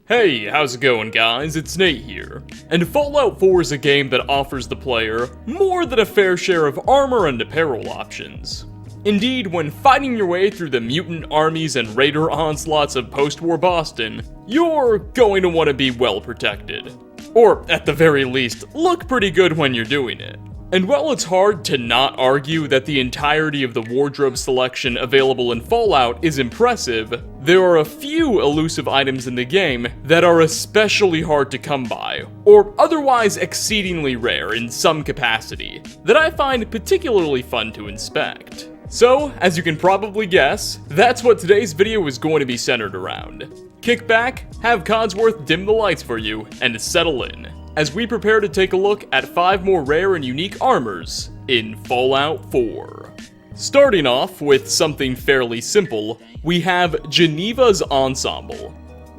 Hey, how's it going guys? It's Nate here. And Fallout 4 is a game that offers the player more than a fair share of armor and apparel options. Indeed, when fighting your way through the mutant armies and raider onslaughts of post-war Boston, you're going to want to be well protected. Or, at the very least, look pretty good when you're doing it. And while it's hard to not argue that the entirety of the wardrobe selection available in Fallout is impressive, there are a few elusive items in the game that are especially hard to come by, or otherwise exceedingly rare in some capacity, that I find particularly fun to inspect. So, as you can probably guess, that's what today's video is going to be centered around. Kick back, have Codsworth dim the lights for you, and settle in, as we prepare to take a look at 5 more rare and unique armors in Fallout 4. Starting off with something fairly simple, we have GENEVA'S Ensemble.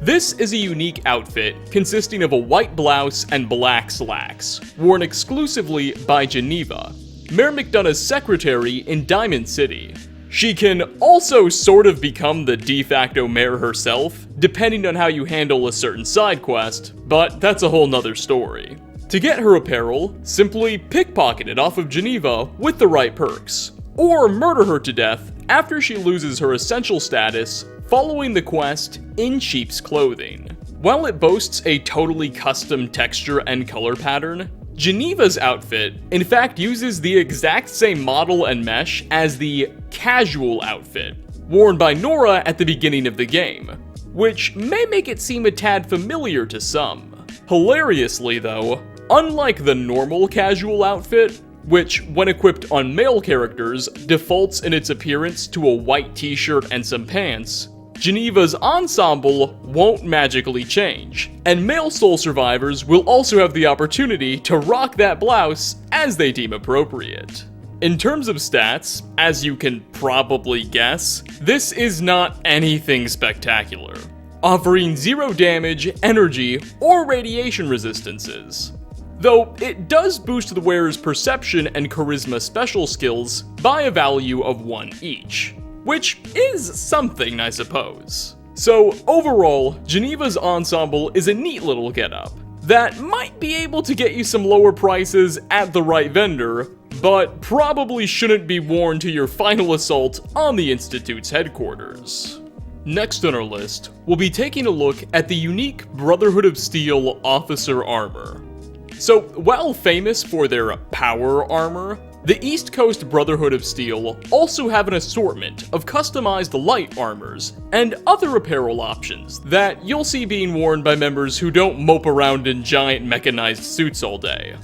This is a unique outfit consisting of a white blouse and black slacks, worn exclusively by Geneva, Mayor McDonough's secretary in Diamond City. She can also sort of become the de facto mayor herself, depending on how you handle a certain side quest, but that's a whole nother story. To get her apparel, simply pickpocket it off of Geneva with the right perks, or murder her to death after she loses her essential status following the quest in sheep's clothing. While it boasts a totally custom texture and color pattern, Geneva's outfit, in fact, uses the exact same model and mesh as the casual outfit, worn by Nora at the beginning of the game, which may make it seem a tad familiar to some. Hilariously though, unlike the normal casual outfit, which when equipped on male characters defaults in its appearance to a white t-shirt and some pants, Geneva's Ensemble won't magically change, and male soul survivors will also have the opportunity to rock that blouse as they deem appropriate. In terms of stats, as you can probably guess, this is not anything spectacular, offering 0 damage, energy, or radiation resistances. Though it does boost the wearer's perception and charisma special skills by a value of 1 each. Which is something, I suppose. So overall, Geneva's Ensemble is a neat little getup that might be able to get you some lower prices at the right vendor, but probably shouldn't be worn to your final assault on the Institute's headquarters. Next on our list, we'll be taking a look at the unique Brotherhood of Steel officer armor. So, while famous for their power armor, the East Coast Brotherhood of Steel also have an assortment of customized light armors and other apparel options that you'll see being worn by members who don't mope around in giant mechanized suits all day.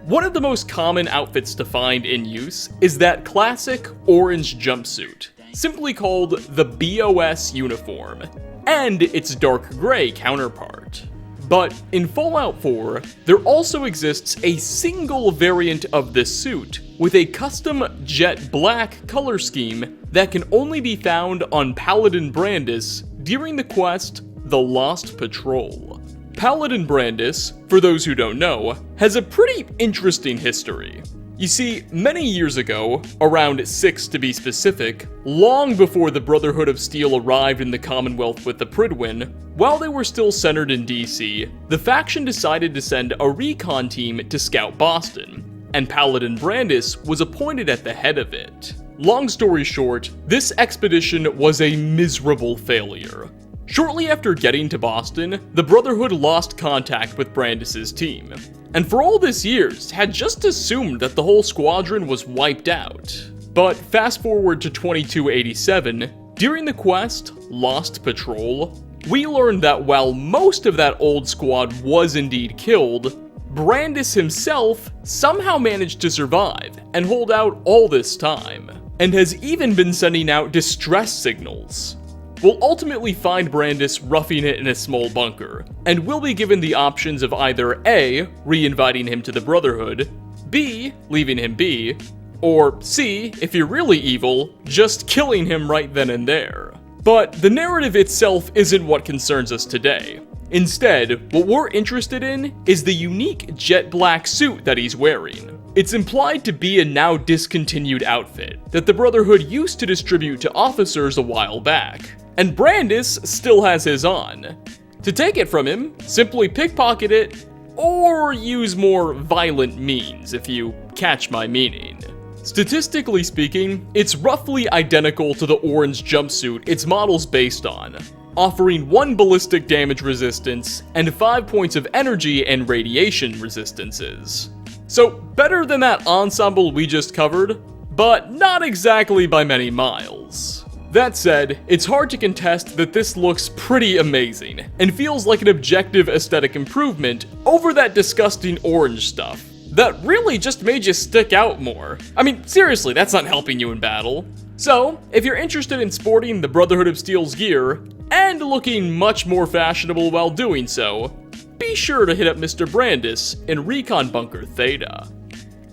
One of the most common outfits to find in use is that classic orange jumpsuit, simply called the BOS uniform, and its dark gray counterpart. But in Fallout 4, there also exists a single variant of this suit with a custom jet black color scheme that can only be found on Paladin Brandis during the quest The Lost Patrol. Paladin Brandis, for those who don't know, has a pretty interesting history. You see, many years ago, around 6 to be specific, long before the Brotherhood of Steel arrived in the Commonwealth with the Pridwin, while they were still centered in DC, the faction decided to send a recon team to scout Boston, and Paladin Brandis was appointed at the head of it. Long story short, this expedition was a miserable failure. Shortly after getting to Boston, the Brotherhood lost contact with Brandis's team, and for all this years had just assumed that the whole squadron was wiped out. But fast forward to 2287, during the quest Lost Patrol, we learned that while most of that old squad was indeed killed, Brandis himself somehow managed to survive and hold out all this time, and has even been sending out distress signals. We'll ultimately find Brandis roughing it in a small bunker, and will be given the options of either A, re-inviting him to the Brotherhood, B, leaving him be, or C, if you're really evil, just killing him right then and there. But the narrative itself isn't what concerns us today. Instead, what we're interested in is the unique jet black suit that he's wearing. It's implied to be a now discontinued outfit that the Brotherhood used to distribute to officers a while back, and Brandis still has his on. To take it from him, simply pickpocket it, or use more violent means, if you catch my meaning. Statistically speaking, it's roughly identical to the orange jumpsuit its model's based on, offering 1 ballistic damage resistance and 5 points of energy and radiation resistances. So better than that ensemble we just covered, but not exactly by many miles. That said, it's hard to contest that this looks pretty amazing, and feels like an objective aesthetic improvement over that disgusting orange stuff that really just made you stick out more. I mean, seriously, that's not helping you in battle. So, if you're interested in sporting the Brotherhood of Steel's gear, and looking much more fashionable while doing so, be sure to hit up Mr. Brandis in Recon Bunker Theta.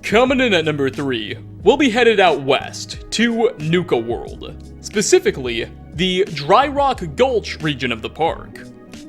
Coming in at number 3, we'll be headed out west to Nuka World, specifically the Dry Rock Gulch region of the park.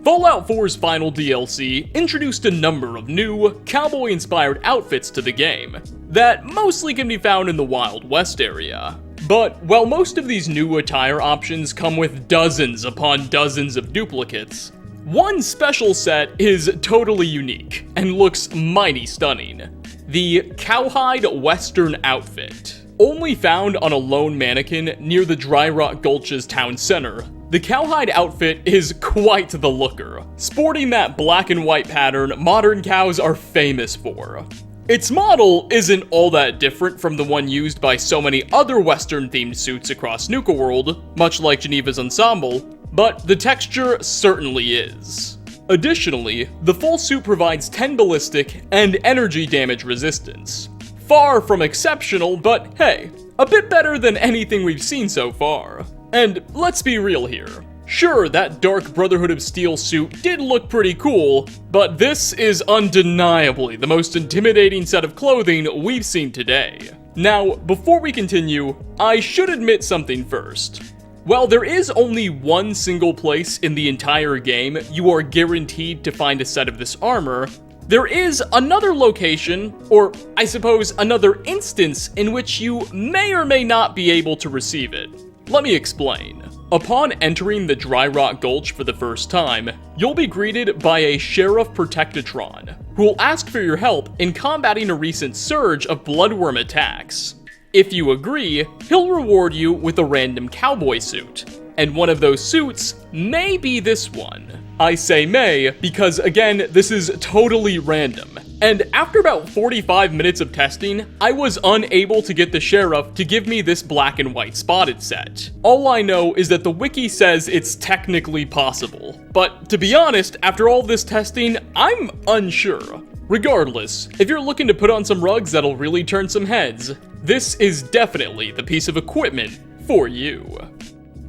Fallout 4's final DLC introduced a number of new, cowboy-inspired outfits to the game that mostly can be found in the Wild West area. But while most of these new attire options come with dozens upon dozens of duplicates, one special set is totally unique and looks mighty stunning: the Cowhide Western outfit. Only found on a lone mannequin near the Dry Rock Gulch's town center, the Cowhide outfit is quite the looker, sporting that black and white pattern modern cows are famous for. Its model isn't all that different from the one used by so many other Western-themed suits across Nuka World, much like GENEVA'S Ensemble, but the texture certainly is. Additionally, the full suit provides 10 ballistic and energy damage resistance. Far from exceptional, but hey, a bit better than anything we've seen so far. And let's be real here. Sure, that dark Brotherhood of Steel suit did look pretty cool, but this is undeniably the most intimidating set of clothing we've seen today. Now, before we continue, I should admit something first. While there is only one single place in the entire game you are guaranteed to find a set of this armor, there is another location, or I suppose another instance, in which you may or may not be able to receive it. Let me explain. Upon entering the Dry Rock Gulch for the first time, you'll be greeted by a Sheriff Protectatron, who will ask for your help in combating a recent surge of bloodworm attacks. If you agree, he'll reward you with a random cowboy suit, and one of those suits may be this one. I say may because, again, this is totally random, and after about 45 minutes of testing, I was unable to get the sheriff to give me this black and white spotted set. All I know is that the wiki says it's technically possible, but to be honest, after all this testing, I'm unsure. Regardless, if you're looking to put on some rugs that'll really turn some heads, this is definitely the piece of equipment for you.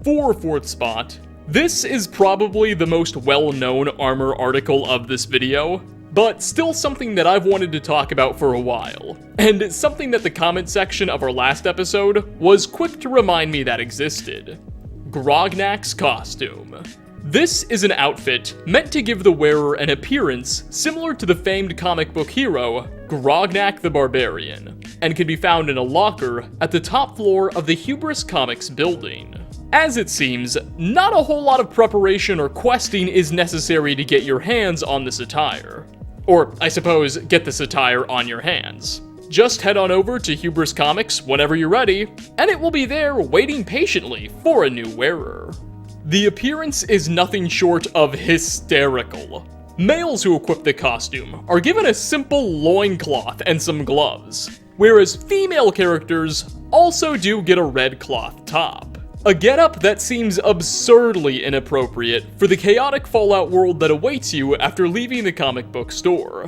For 4th spot, this is probably the most well-known armor article of this video, but still something that I've wanted to talk about for a while, and something that the comment section of our last episode was quick to remind me that existed: GROGNAK'S costume. This is an outfit meant to give the wearer an appearance similar to the famed comic book hero, Grognak the Barbarian, and can be found in a locker at the top floor of the Hubris Comics building. As it seems, not a whole lot of preparation or questing is necessary to get your hands on this attire. Or, I suppose, get this attire on your hands. Just head on over to Hubris Comics whenever you're ready, and it will be there waiting patiently for a new wearer. The appearance is nothing short of hysterical. Males who equip the costume are given a simple loincloth and some gloves, whereas female characters also do get a red cloth top. A getup that seems absurdly inappropriate for the chaotic Fallout world that awaits you after leaving the comic book store.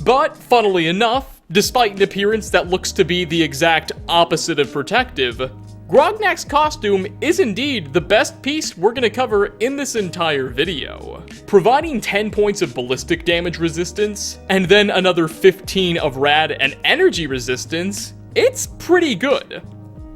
But, funnily enough, despite an appearance that looks to be the exact opposite of protective, GROGNAK'S costume is indeed the best piece we're going to cover in this entire video. Providing 10 points of ballistic damage resistance, and then another 15 of rad and energy resistance, it's pretty good.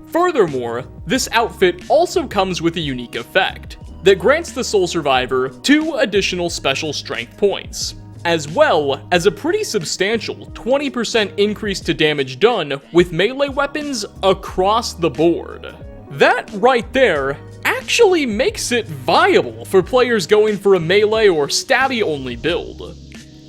Furthermore, this outfit also comes with a unique effect that grants the Soul Survivor 2 additional special strength points, as well as a pretty substantial 20% increase to damage done with melee weapons across the board. That right there actually makes it viable for players going for a melee or stabby only build.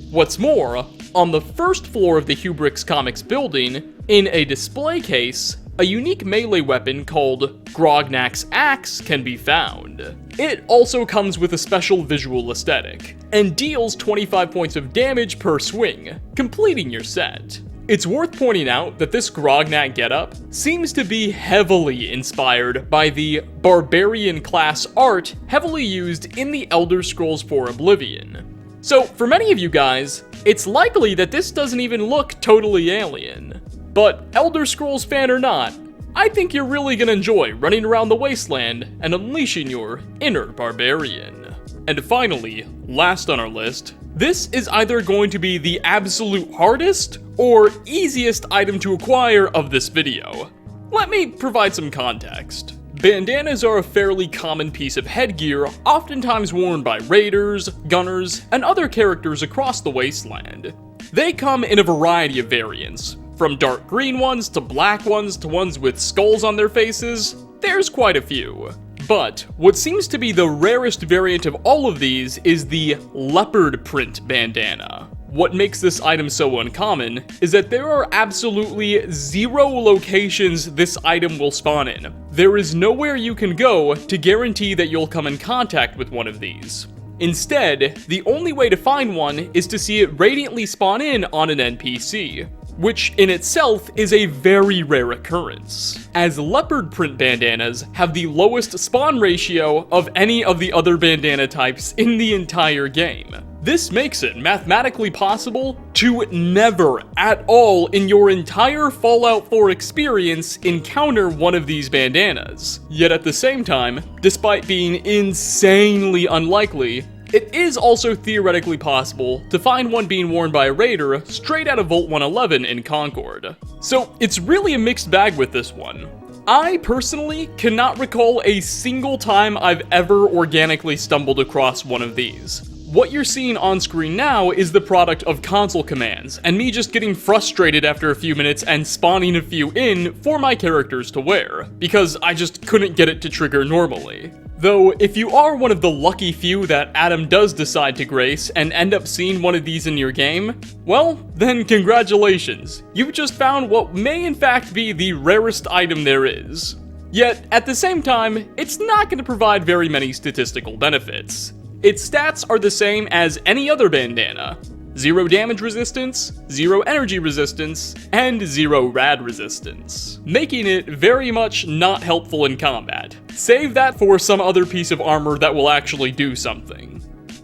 What's more, on the first floor of the Hubrix Comics building, in a display case, a unique melee weapon called GROGNAK'S axe can be found. It also comes with a special visual aesthetic, and deals 25 points of damage per swing, completing your set. It's worth pointing out that this Grognak getup seems to be heavily inspired by the Barbarian class art heavily used in the Elder Scrolls IV Oblivion. So for many of you guys, it's likely that this doesn't even look totally alien. But Elder Scrolls fan or not, I think you're really gonna enjoy running around the Wasteland and unleashing your inner barbarian. And finally, last on our list, this is either going to be the absolute hardest or easiest item to acquire of this video. Let me provide some context. Bandanas are a fairly common piece of headgear, oftentimes worn by raiders, gunners, and other characters across the Wasteland. They come in a variety of variants, from dark green ones to black ones to ones with skulls on their faces. There's quite a few. But what seems to be the rarest variant of all of these is the leopard print bandana. What makes this item so uncommon is that there are absolutely 0 locations this item will spawn in. There is nowhere you can go to guarantee that you'll come in contact with one of these. Instead, the only way to find one is to see it radiantly spawn in on an NPC, which in itself is a very rare occurrence, as leopard print bandanas have the lowest spawn ratio of any of the other bandana types in the entire game. This makes it mathematically possible to never at all in your entire Fallout 4 experience encounter one of these bandanas. Yet at the same time, despite being insanely unlikely, it is also theoretically possible to find one being worn by a raider straight out of Vault 111 in Concord. So it's really a mixed bag with this one. I personally cannot recall a single time I've ever organically stumbled across one of these. What you're seeing on screen now is the product of console commands, and me just getting frustrated after a few minutes and spawning a few in for my characters to wear, because I just couldn't get it to trigger normally. Though, if you are one of the lucky few that Adam does decide to grace and end up seeing one of these in your game, well, then congratulations. You've just found what may in fact be the rarest item there is. Yet, at the same time, it's not going to provide very many statistical benefits. Its stats are the same as any other bandana: 0 damage resistance, 0 energy resistance, and 0 rad resistance, making it very much not helpful in combat. Save that for some other piece of armor that will actually do something.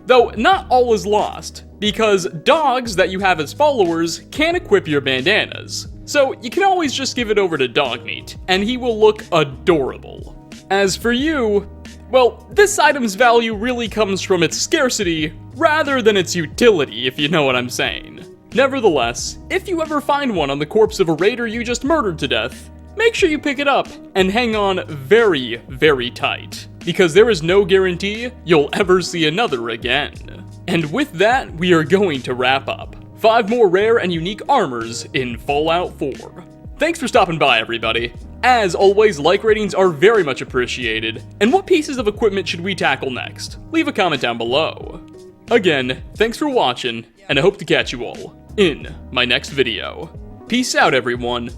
Though not all is lost, because dogs that you have as followers can equip your bandanas, so you can always just give it over to Dogmeat, and he will look adorable. As for you, well, this item's value really comes from its scarcity rather than its utility, if you know what I'm saying. Nevertheless, if you ever find one on the corpse of a raider you just murdered to death, make sure you pick it up and hang on very, very tight, because there is no guarantee you'll ever see another again. And with that, we are going to wrap up 5 more rare and unique armors in Fallout 4. Thanks for stopping by, everybody. As always, like ratings are very much appreciated, and what pieces of equipment should we tackle next? Leave a comment down below. Again, thanks for watching, and I hope to catch you all in my next video. Peace out, everyone.